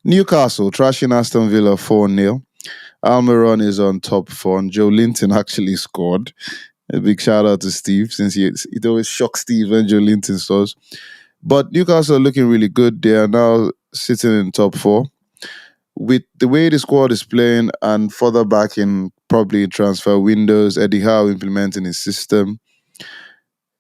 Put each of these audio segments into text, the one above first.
Newcastle trashing Aston Villa 4-0. Almiron is on top form. Joe Linton actually scored. A big shout out to Steve, since it always shocks Steve when Joe Linton scores. But Newcastle are looking really good. They are now sitting in top four. With the way the squad is playing and further back in probably transfer windows, Eddie Howe implementing his system.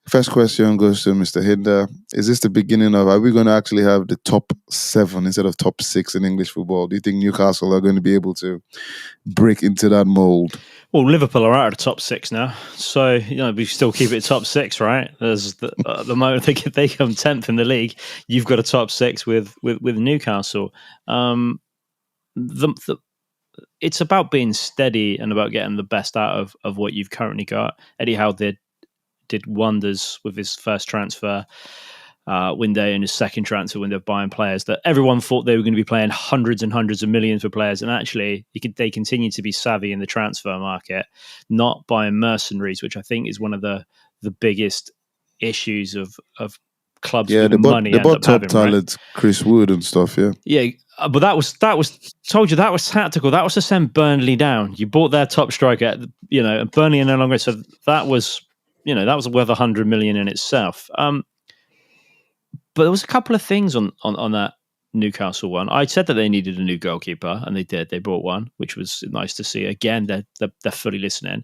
First question goes to Mr. Hinder. Is this the beginning of, are we going to actually have the top 7 instead of top 6 in English football? Do you think Newcastle are going to be able to break into that mold? Well, Liverpool are out of the top 6 now, so we still keep it top 6, right? There's at the moment they come 10th in the league, you've got a top 6 with Newcastle. It's about being steady and about getting the best out of what you've currently got. Eddie Howe did wonders with his first transfer window and his second transfer window of buying players that everyone thought they were going to be playing hundreds and hundreds of millions for players, and actually they continue to be savvy in the transfer market, not buying mercenaries, which I think is one of the biggest issues of clubs with money. They bought top talent, right? Chris Wood and stuff. Yeah. But that was told you that was tactical. That was to send Burnley down. You bought their top striker, and Burnley are no longer. So that was worth 100 million in itself. But there was a couple of things on that Newcastle one. I said that they needed a new goalkeeper, and they did. They brought one, which was nice to see. Again, they're fully listening.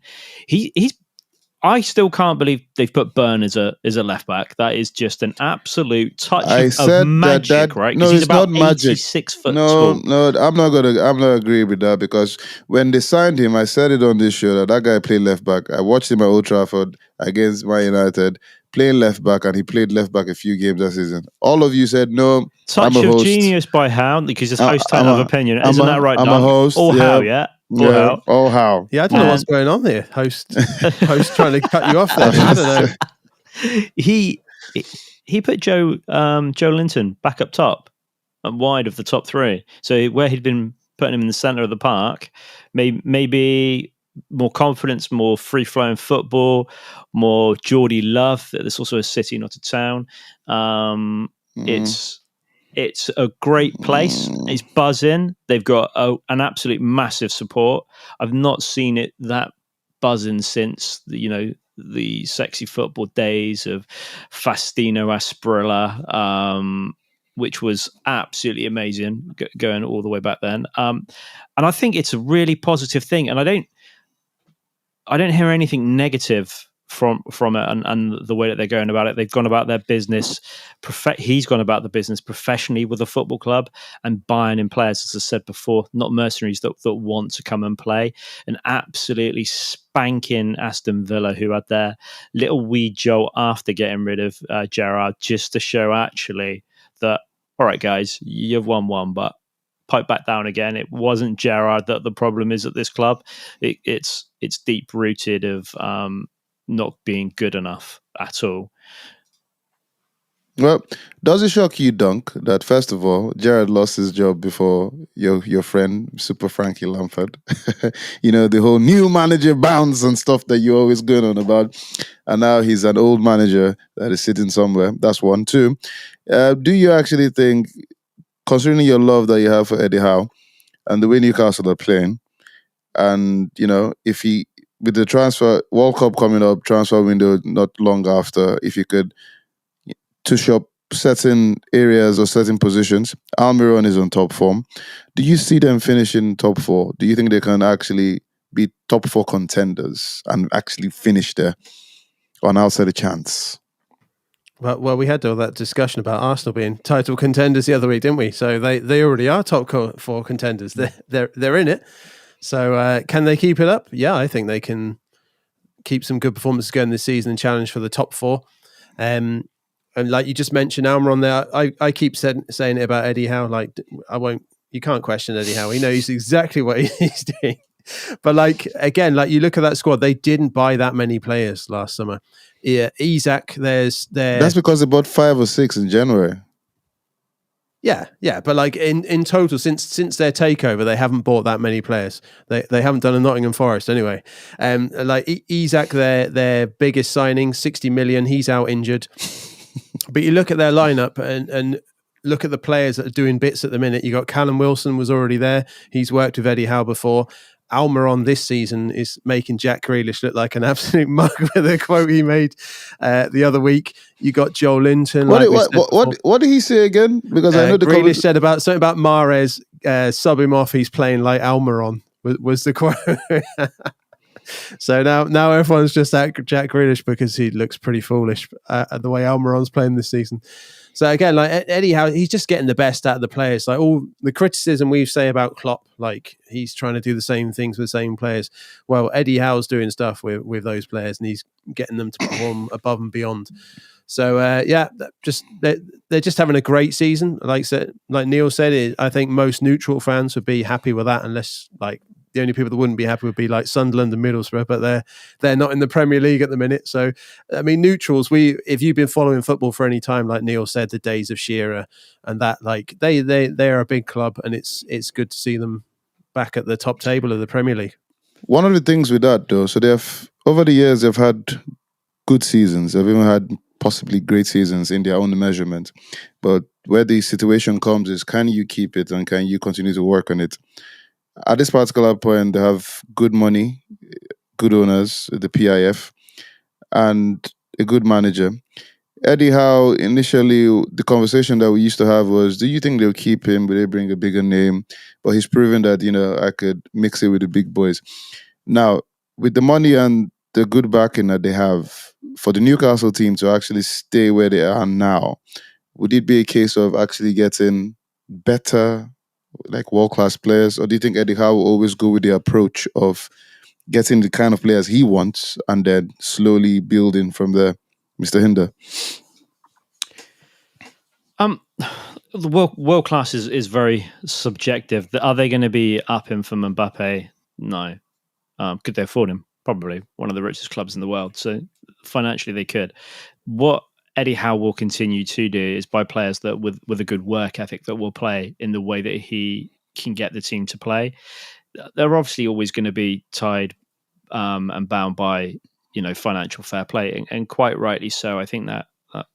I still can't believe they've put Byrne as a left back. That is just an absolute touch of magic, right? No, he's it's about not magic. 86 foot tall. No, I'm not agree with that, because when they signed him, I said it on this show that guy played left back. I watched him at Old Trafford against Man United playing left back, and he played left back a few games that season. All of you said no. Touch I'm a of host. Genius by Howe, because his host had of opinion. Isn't that right? I'm a host. All Howe, yeah. All Howe. Yeah, I don't know what's going on here. Host trying to cut you off there. I don't know. He put Joe Linton back up top and wide of the top 3. So where he'd been putting him in the centre of the park, maybe more confidence, more free-flowing football, more Geordie love. There's also a city, not a town. It's a great place. It's buzzing. They've got an absolute massive support. I've not seen it that buzzing since the sexy football days of Faustino Asprilla, which was absolutely amazing, going all the way back then. And I think it's a really positive thing. And I don't hear anything negative from it and the way that they're going about it. They've gone about their business. He's gone about the business professionally with a football club and buying in players, as I said before, not mercenaries that want to come and play. And absolutely spanking Aston Villa, who had their little wee jolt after getting rid of Gerrard, just to show actually that, all right, guys, you've won one, but pipe back down again. It wasn't Gerrard that the problem is at this club. It's deep rooted of not being good enough at all. Well, does it shock you, Dunk, that first of all, Gerrard lost his job before your friend, Super Frankie Lampard? The whole new manager bounce and stuff that you're always going on about. And now he's an old manager that is sitting somewhere. That's one. 2, do you actually think, considering your love that you have for Eddie Howe and the way Newcastle are playing, and, if he, with the transfer, World Cup coming up, transfer window not long after, if you could touch up certain areas or certain positions, Almiron is on top form. Do you see them finishing top 4? Do you think they can actually be top 4 contenders and actually finish there on outside a chance? Well, we had all that discussion about Arsenal being title contenders the other week, didn't we? So they already are top 4 contenders. They're in it. So can they keep it up? Yeah, I think they can keep some good performances going this season and challenge for the top 4. And like you just mentioned, Almiron there, I keep saying it about Eddie Howe. Like, you can't question Eddih Howe. He knows exactly what he's doing. But again, you look at that squad, they didn't buy that many players last summer. Yeah, Isak, that's because they bought 5 or 6 in January. Yeah, but in total, since their takeover, they haven't bought that many players. They haven't done a Nottingham Forest anyway. Isak, their biggest signing, 60 million. He's out injured. But you look at their lineup, and look at the players that are doing bits at the minute. You got Callum Wilson was already there. He's worked with Eddie Howe before. Almiron this season is making Jack Grealish look like an absolute mug with a quote he made the other week. You got Joel Linton. What did he say again? Because I know the Grealish said about something about Mahrez, sub him off. He's playing like Almiron was the quote. So now everyone's just at Jack Grealish because he looks pretty foolish at the way Almiron's playing this season. So again, like Eddie Howe, he's just getting the best out of the players. Like all the criticism we say about Klopp, like he's trying to do the same things with the same players. Well, Eddie Howe's doing stuff with those players, and he's getting them to perform above and beyond. So they're just having a great season. Like Neil said, I think most neutral fans would be happy with that, unless like the only people that wouldn't be happy would be like Sunderland and Middlesbrough, but they're not in the Premier League at the minute. So, I mean, neutrals, if you've been following football for any time, like Neil said, the days of Shearer and that, like they are a big club, and it's good to see them back at the top table of the Premier League. One of the things with that, though, so over the years they've had good seasons. They've even had possibly great seasons in their own measurement. But where the situation comes is, can you keep it and can you continue to work on it? At this particular point, they have good money, good owners, the PIF, and a good manager. Eddie Howe, initially, the conversation that we used to have was, do you think they'll keep him? Will they bring a bigger name? But he's proven that, I could mix it with the big boys. Now, with the money and the good backing that they have, for the Newcastle team to actually stay where they are now, would it be a case of actually getting better, like world-class players, or do you think Eddie Howe will always go with the approach of getting the kind of players he wants and then slowly building from there? Mr. Hinder. The world class is very subjective. Are they going to be up him from Mbappe? No. Could they afford him? Probably. One of the richest clubs in the world. So financially they could. What Eddie Howe will continue to do is buy players that with a good work ethic that will play in the way that he can get the team to play. They're obviously always going to be tied and bound by financial fair play, and quite rightly so. I think that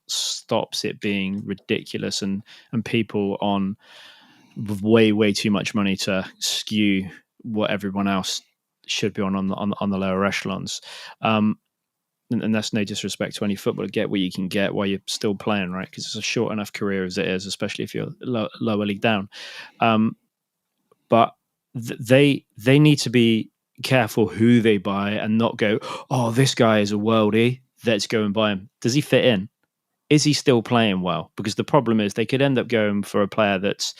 stops it being ridiculous and people on with way too much money to skew what everyone else should be on the lower echelons. And that's no disrespect to any footballer. Get what you can get while you're still playing, right? Because it's a short enough career as it is, especially if you're lower league down. But they need to be careful who they buy and not go, oh, this guy is a worldie, let's go and buy him. Does he fit in? Is he still playing well? Because the problem is they could end up going for a player that's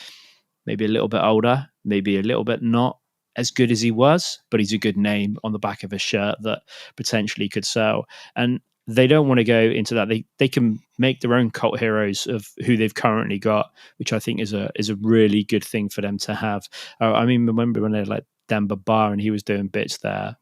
maybe a little bit older, maybe a little bit not as good as he was, but he's a good name on the back of a shirt that potentially could sell. And they don't want to go into that. They can make their own cult heroes of who they've currently got, which I think is a really good thing for them to have. I mean, remember when they had like Demba Ba and he was doing bits there.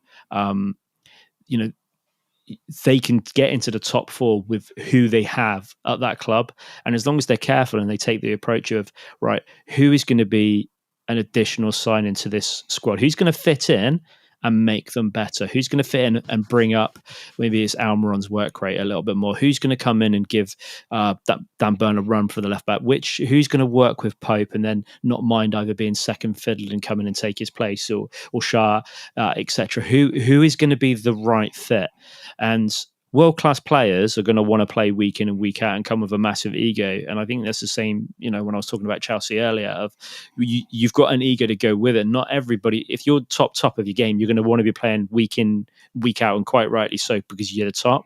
They can get into the top four with who they have at that club. And as long as they're careful and they take the approach of, right, who is going to be an additional sign into this squad? Who's going to fit in and make them better? Who's going to fit in and bring up maybe it's Almiron's work rate a little bit more? Who's going to come in and give that Dan Burn a run for the left back? Who's going to work with Pope and then not mind either being second fiddle and come in and take his place or Shah, etc. Who is going to be the right fit? And world-class players are going to want to play week in and week out and come with a massive ego. And I think that's the same, when I was talking about Chelsea earlier, of you've got an ego to go with it. Not everybody, if you're top of your game, you're going to want to be playing week in, week out, and quite rightly so, because you're the top.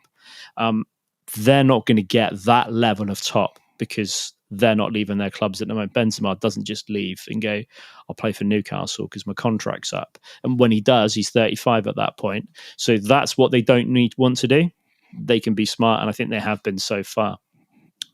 They're not going to get that level of top because they're not leaving their clubs at the moment. Benzema doesn't just leave and go, I'll play for Newcastle because my contract's up. And when he does, he's 35 at that point. So that's what they don't want to do. They can be smart, and I think they have been so far.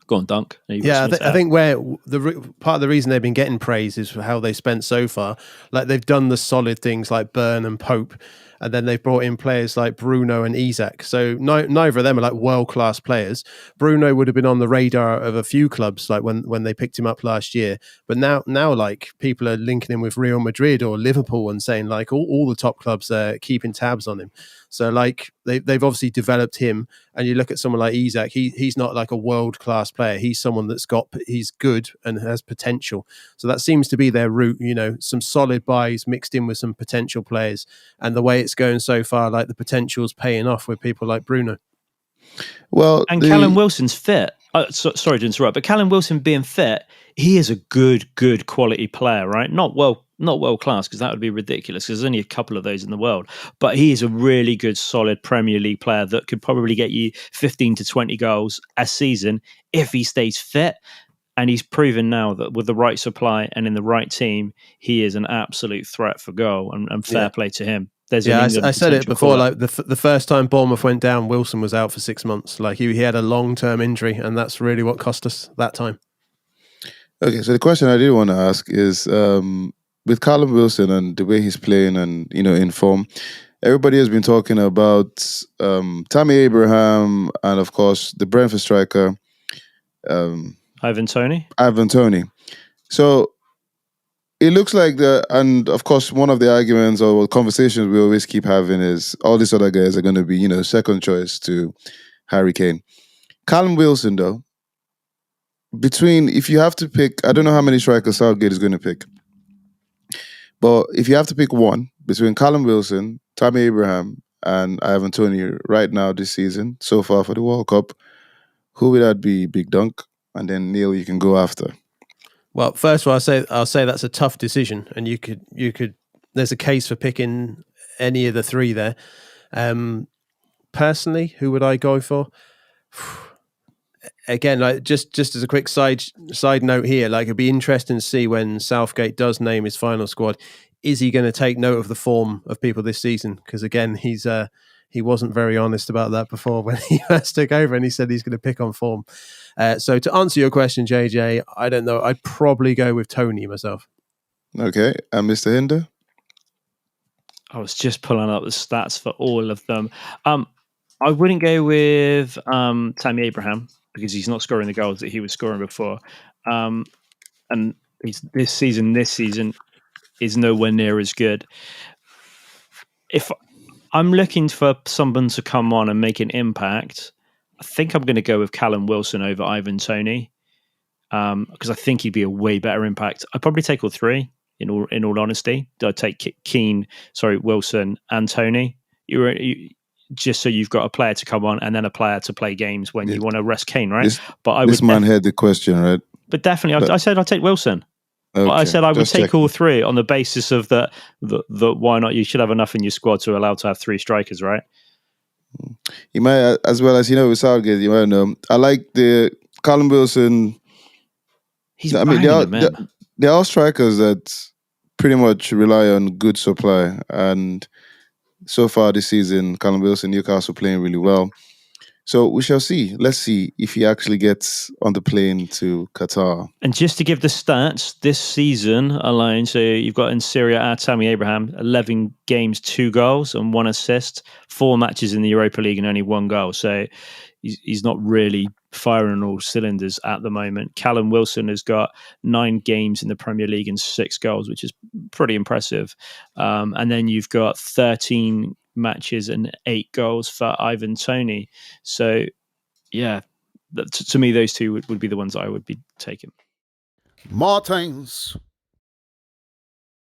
Go on, Dunk. Yeah, I think where part of the reason they've been getting praise is for how they spent so far. Like they've done the solid things like Burn and Pope, and then they've brought in players like Bruno and Isak. So neither of them are like world-class players. Bruno would have been on the radar of a few clubs like when they picked him up last year, but now like people are linking him with Real Madrid or Liverpool and saying like all the top clubs are keeping tabs on him. So like they've obviously developed him, and you look at someone like Isak, he's not like a world-class player. He's someone he's good and has potential. So that seems to be their route, some solid buys mixed in with some potential players. And the way it's going so far, like the potential's paying off with people like Bruno. Well, and Callum Wilson's fit. Sorry to interrupt, but Callum Wilson being fit, he is a good quality player, right? Not world class, because that would be ridiculous, because there's only a couple of those in the world. But he is a really good, solid Premier League player that could probably get you 15 to 20 goals a season if he stays fit. And he's proven now that with the right supply and in the right team, he is an absolute threat for goal, and fair play to him. I said it before. Like the first time Bournemouth went down, Wilson was out for 6 months. Like he had a long-term injury, and that's really what cost us that time. Okay, so the question I did want to ask is, with Callum Wilson and the way he's playing and in form, everybody has been talking about Tammy Abraham and of course the Brentford striker Ivan Toney. So it looks like and of course, one of the arguments or conversations we always keep having is all these other guys are going to be, second choice to Harry Kane. Callum Wilson, though, if you have to pick, I don't know how many strikers Southgate is going to pick, but if you have to pick one between Callum Wilson, Tammy Abraham, and Ivan Toney right now this season, so far for the World Cup, who would that be, Big Dunk? And then Neil, you can go after. Well, first of all, I'll say that's a tough decision, and you could. There's a case for picking any of the three there. Personally, who would I go for? Again, like just as a quick side note here, like it'd be interesting to see when Southgate does name his final squad. Is he going to take note of the form of people this season? Because again, he wasn't very honest about that before when he first took over, and he said he's going to pick on form. So to answer your question, JJ, I don't know. I'd probably go with Toney myself. Okay, and Mr. Hinder? I was just pulling up the stats for all of them. I wouldn't go with Tammy Abraham because he's not scoring the goals that he was scoring before. And this season is nowhere near as good. If I'm looking for someone to come on and make an impact, I think I'm going to go with Callum Wilson over Ivan Toney because I think he'd be a way better impact. I'd probably take all three, in all honesty. I'd take Wilson and Toney. Just so you've got a player to come on and then a player to play games when you want to rest Kane, right? This man had the question, right? But definitely, I said I'd take Wilson. Okay, I said I would take all three on the basis of that why not? You should have enough in your squad to allow to have three strikers, right? You might, as well as with Southgate, you might know. I like the Callum Wilson. They're all strikers that pretty much rely on good supply, and so far this season, Callum Wilson, Newcastle playing really well. So we shall see. Let's see if he actually gets on the plane to Qatar. And just to give the stats, this season alone, so you've got in Serie A, Tammy Abraham, 11 games, 2 goals and 1 assist, 4 matches in the Europa League and only 1 goal. So he's not really firing on all cylinders at the moment. Callum Wilson has got 9 games in the Premier League and 6 goals, which is pretty impressive. And then you've got 13 matches and 8 goals for Ivan Toney. So, yeah, to me, those two would be the ones I would be taking. Martins